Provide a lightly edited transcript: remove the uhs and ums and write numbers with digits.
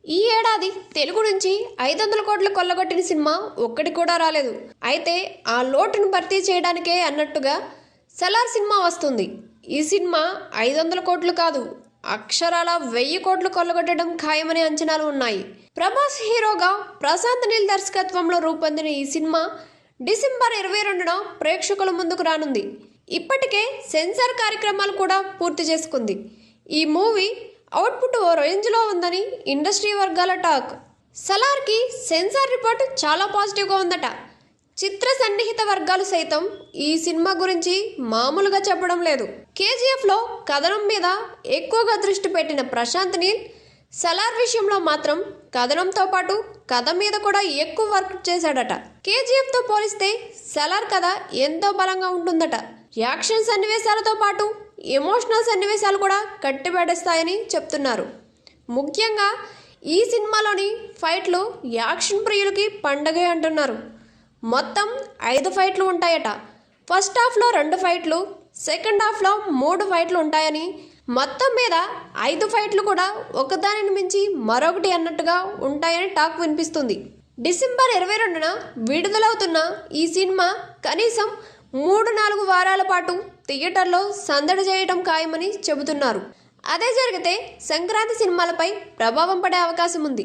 ఈ ఏడాది తెలుగు నుంచి 500 కోట్లు కొల్లగొట్టిన సినిమా ఒక్కటి కూడా రాలేదు. అయితే ఆ లోటును భర్తీ చేయడానికే అన్నట్టుగా సలార్ సినిమా వస్తుంది. ఈ సినిమా 500 కోట్లు కాదు, అక్షరాల 1000 కోట్లు కొల్లగొట్టడం ఖాయమనే అంచనాలు ఉన్నాయి. ప్రభాస్ హీరోగా ప్రశాంత్ నీల్ దర్శకత్వంలో రూపొందిన ఈ సినిమా డిసెంబర్ 22న ప్రేక్షకుల ముందుకు రానుంది. ఇప్పటికే సెన్సార్ కార్యక్రమాలు కూడా పూర్తి చేసుకుంది. ఈ మూవీ అవుట్పుట్ ఓ రేంజ్లో ఉందని ఇండస్ట్రీ వర్గాల టాక్. సలార్కి సెన్సార్ రిపోర్ట్ చాలా పాజిటివ్గా ఉందట. చిత్ర సన్నిహిత వర్గాలు సైతం ఈ సినిమా గురించి మామూలుగా చెప్పడం లేదు. కేజీఎఫ్లో కథనం మీద ఎక్కువగా దృష్టి పెట్టిన ప్రశాంత్ నీల్ సలార్ విషయంలో మాత్రం కథనంతో పాటు కథ మీద కూడా ఎక్కువ వర్క్ చేశాడట. కేజీఎఫ్తో పోలిస్తే సలార్ కథ ఎంతో బలంగా ఉంటుందట. యాక్షన్ సన్నివేశాలతో పాటు ఎమోషనల్ సన్నివేశాలు కూడా కట్టిపడేస్తాయని చెప్తున్నారు. ముఖ్యంగా ఈ సినిమాలోని ఫైట్లు యాక్షన్ ప్రియులకి పండగే అంటున్నారు. మొత్తం 5 ఫైట్లు ఉంటాయట. ఫస్ట్ హాఫ్లో 2 ఫైట్లు, సెకండ్ హాఫ్లో 3 ఫైట్లు ఉంటాయని, మొత్తం మీద 5 ఫైట్లు కూడా ఒకదానిని మించి మరొకటి అన్నట్టుగా ఉంటాయని టాక్ వినిపిస్తుంది. డిసెంబర్ 22న విడుదలవుతున్న ఈ సినిమా కనీసం 3-4 వారాల పాటు థియేటర్లో సందడి చేయడం ఖాయమని చెబుతున్నారు. అదే జరిగితే సంక్రాంతి సినిమాలపై ప్రభావం పడే అవకాశం ఉంది.